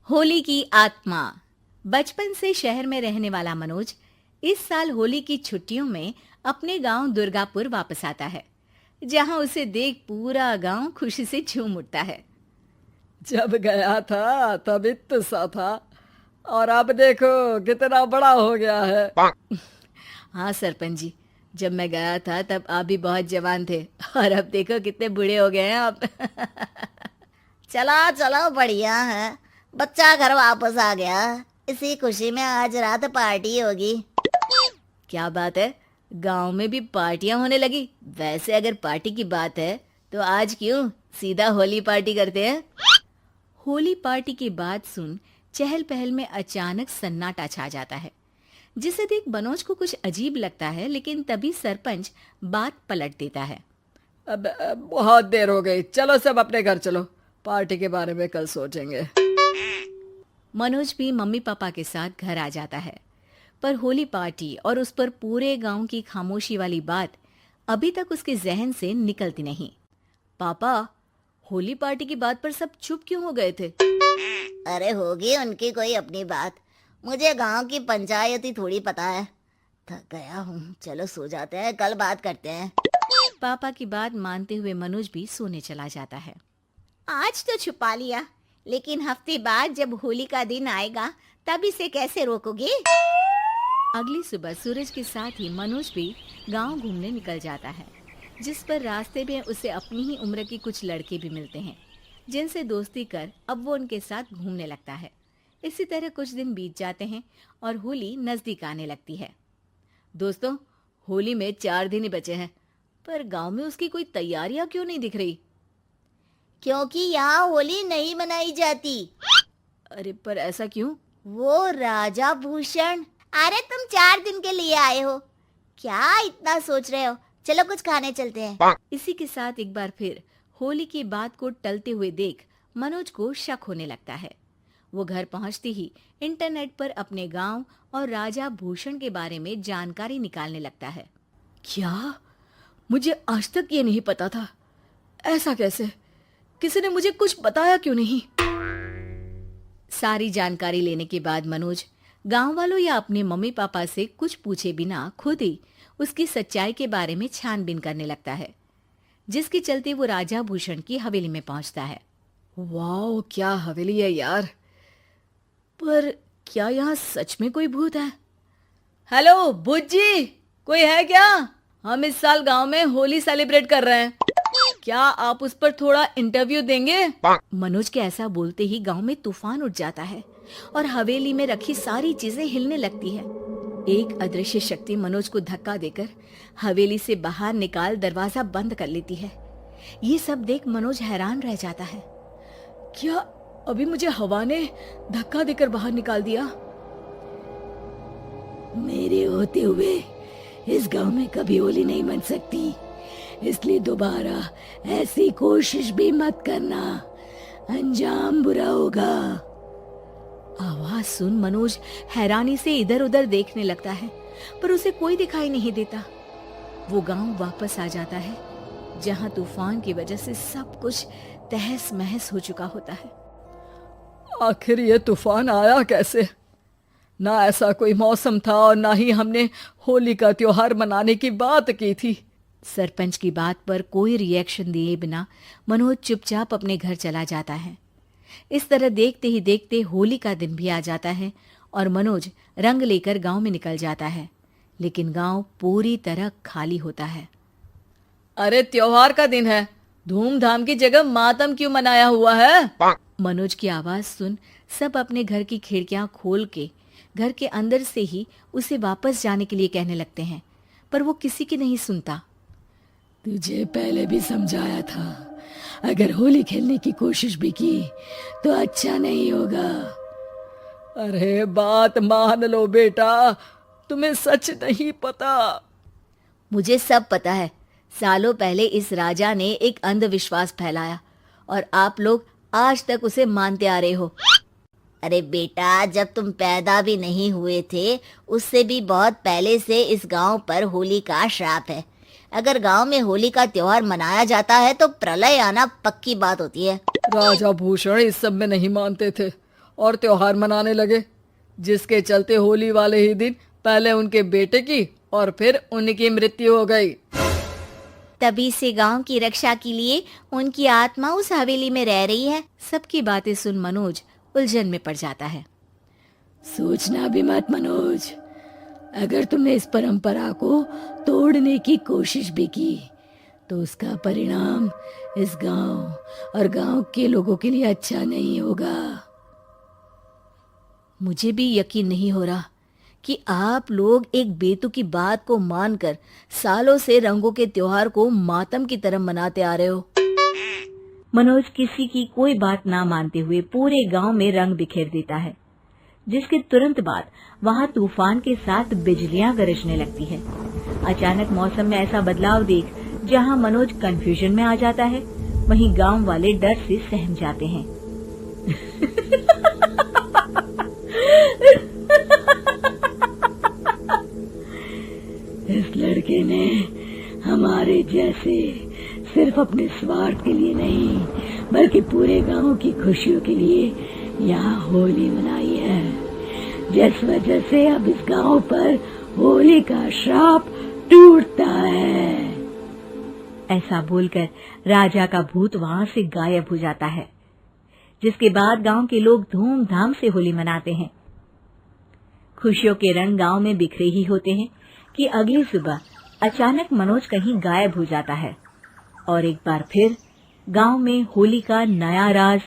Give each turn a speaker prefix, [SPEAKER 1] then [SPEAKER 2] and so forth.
[SPEAKER 1] होली की आत्मा। बचपन से शहर में रहने वाला मनोज इस साल होली की छुट्टियों में अपने गांव दुर्गापुर वापस आता है, जहां उसे देख पूरा गांव खुशी से झूम उठता है।
[SPEAKER 2] जब गया था तब इतना सा था और अब देखो कितना बड़ा हो गया है।
[SPEAKER 1] हाँ सरपंच जी, जब मैं गया था तब आप भी बहुत जवान थे और अब देखो कितने बूढ़े हो गए हैं आप।
[SPEAKER 3] चलो चलो बढ़िया है। बच्चा घर वापस आ गया। इसी खुशी में आज रात पार्टी होगी।
[SPEAKER 1] क्या बात है, गांव में भी पार्टियां होने लगी। वैसे अगर पार्टी की बात है तो आज क्यों सीधा होली पार्टी करते हैं। होली पार्टी की बात सुन चहल पहल में अचानक सन्नाटा छा जाता है, जिसे देख मनोज को कुछ अजीब लगता है, लेकिन तभी सरपंच बात पलट देता है।
[SPEAKER 2] अब बहुत देर हो गई, चलो सब अपने घर चलो, पार्टी के बारे में कल सोचेंगे।
[SPEAKER 1] मनोज भी मम्मी पापा के साथ घर आ जाता है, पर होली पार्टी और उस पर पूरे गांव की खामोशी वाली बात अभी तक उसके जहन से निकलती नहीं। पापा, होली पार्टी की बात पर सब चुप क्यों हो गए थे?
[SPEAKER 3] अरे होगी उनकी कोई अपनी बात। मुझे गांव की पंचायत ही थोड़ी पता है। थक गया हूँ, चलो सो जाते हैं, कल बात करते हैं।
[SPEAKER 1] पापा की बात मानते हुए मनोज भी सोने चला जाता है।
[SPEAKER 3] आज तो छुपा लिया, लेकिन हफ्ते बाद जब होली का दिन आएगा तब इसे कैसे रोकोगे?
[SPEAKER 1] अगली सुबह सूरज के साथ ही मनोज भी गांव घूमने निकल जाता है, जिस पर रास्ते में उसे अपनी ही उम्र के कुछ लड़के भी मिलते हैं, जिनसे दोस्ती कर अब वो उनके साथ घूमने लगता है। इसी तरह कुछ दिन बीत जाते हैं और होली नजदीक आने लगती है। दोस्तों, होली में 4 दिन ही बचे हैं, पर गांव में उसकी कोई तैयारियां क्यों नहीं दिख रही?
[SPEAKER 3] क्योंकि यहाँ होली नहीं मनाई जाती।
[SPEAKER 1] अरे पर ऐसा क्यों?
[SPEAKER 3] वो राजा भूषण। अरे तुम 4 दिन के लिए आए हो, क्या इतना सोच रहे हो? चलो कुछ खाने चलते हैं।
[SPEAKER 1] इसी के साथ एक बार फिर होली की बात को टलते हुए देख मनोज को शक होने लगता है। वो घर पहुंचते ही इंटरनेट पर अपने गांव और राजा भूषण के बारे में जानकारी निकालने लगता है।
[SPEAKER 2] क्या? मुझे आज तक ये नहीं पता था। ऐसा कैसे? किसी ने मुझे कुछ बताया क्यों नहीं?
[SPEAKER 1] सारी जानकारी लेने के बाद मनोज गांव वालों या अपने मम्मी पापा से कुछ पूछे बिना खुद ही उसकी सच्चाई के बारे में छानबीन करने लगता है, जिसके चलते वो राजा भूषण की हवेली में पहुंचता है।
[SPEAKER 2] वाह, क्या हवेली है यार। पर क्या यहाँ सच में कोई भूत है? हेलो भूत जी, कोई है क्या? हम इस साल गांव में होली सेलिब्रेट कर रहे हैं, क्या आप उस पर थोड़ा इंटरव्यू देंगे?
[SPEAKER 1] मनोज के ऐसा बोलते ही गांव में तूफान उठ जाता है और हवेली में रखी सारी चीजें हिलने लगती है। एक अदृश्य शक्ति मनोज को धक्का देकर हवेली से बाहर निकाल दरवाजा बंद कर लेती है। ये सब देख मनोज हैरान रह जाता है।
[SPEAKER 2] क्या अभी मुझे हवा ने धक्का देकर बाहर निकाल दिया?
[SPEAKER 4] मेरे होते हुए इस गांव में कभी होली नहीं मन सकती, इसलिए दोबारा ऐसी कोशिश भी मत करना, अंजाम बुरा होगा।
[SPEAKER 1] आवाज सुन मनोज हैरानी से इधर उधर देखने लगता है, पर उसे कोई दिखाई नहीं देता। वो गांव वापस आ जाता है, जहां तूफान की वजह से सब कुछ तहस महस हो चुका होता है।
[SPEAKER 2] आखिर ये तूफान आया कैसे? ना ऐसा कोई मौसम था और ना ही हमने होली का त्योहार मनाने की बात की थी।
[SPEAKER 1] सरपंच की बात पर कोई रिएक्शन दिए बिना मनोज चुपचाप अपने घर चला जाता है। इस तरह देखते ही देखते होली का दिन भी आ जाता है और मनोज रंग लेकर गांव में निकल जाता है, लेकिन गांव पूरी तरह खाली होता है।
[SPEAKER 2] अरे त्योहार का दिन है, धूमधाम की जगह मातम क्यों मनाया हुआ है?
[SPEAKER 1] मनोज की आवाज सुन सब अपने घर की खिड़कियां खोल के घर के अंदर से ही उसे वापस जाने के लिए कहने लगते हैं, पर वो किसी की नहीं सुनता।
[SPEAKER 4] तुझे पहले भी समझाया था, अगर होली खेलने की कोशिश भी की तो अच्छा नहीं होगा।
[SPEAKER 2] अरे बात मान लो बेटा, तुम्हें सच नहीं पता।
[SPEAKER 1] मुझे सब पता है। सालों पहले इस राजा ने एक अंधविश्वास फैलाया और आप लोग आज तक उसे मानते आ रहे हो।
[SPEAKER 3] अरे बेटा, जब तुम पैदा भी नहीं हुए थे उससे भी बहुत पहले से इस गांव पर होली का श्राप है। अगर गांव में होली का त्योहार मनाया जाता है तो प्रलय आना पक्की बात होती है।
[SPEAKER 2] राजा भूषण इस सब में नहीं मानते थे और त्योहार मनाने लगे, जिसके चलते होली वाले ही दिन पहले उनके बेटे की और फिर उनकी मृत्यु हो गई।
[SPEAKER 3] तभी से गांव की रक्षा के लिए उनकी आत्मा उस हवेली में रह रही है।
[SPEAKER 1] सबकी बातें सुन मनोज उलझन में पड़ जाता है।
[SPEAKER 4] सोचना भी मत मनोज, अगर तुमने इस परंपरा को तोड़ने की कोशिश भी की तो उसका परिणाम इस गांव और गांव के लोगों के लिए अच्छा नहीं होगा।
[SPEAKER 1] मुझे भी यकीन नहीं हो रहा कि आप लोग एक बेतुकी बात को मानकर सालों से रंगों के त्योहार को मातम की तरह मनाते आ रहे हो। मनोज किसी की कोई बात ना मानते हुए पूरे गांव में रंग बिखेर देता है, जिसके तुरंत बाद वहां तूफान के साथ बिजलियां गरजने लगती है। अचानक मौसम में ऐसा बदलाव देख जहां मनोज कंफ्यूजन में आ जाता है, वहीं गांव वाले डर से सहम जाते हैं।
[SPEAKER 4] इस लड़के ने हमारे जैसे सिर्फ अपने स्वार्थ के लिए नहीं बल्कि पूरे गांव की खुशियों के लिए यहाँ होली मनाई है, जिस वजह से अब इस गांव पर होली का श्राप टूटता है।
[SPEAKER 1] ऐसा बोलकर राजा का भूत वहां से गायब हो जाता है, जिसके बाद गांव के लोग धूमधाम से होली मनाते हैं। खुशियों के रंग गांव में बिखरे ही होते हैं कि अगली सुबह अचानक मनोज कहीं गायब हो जाता है और एक बार फिर गांव में होली का नया राज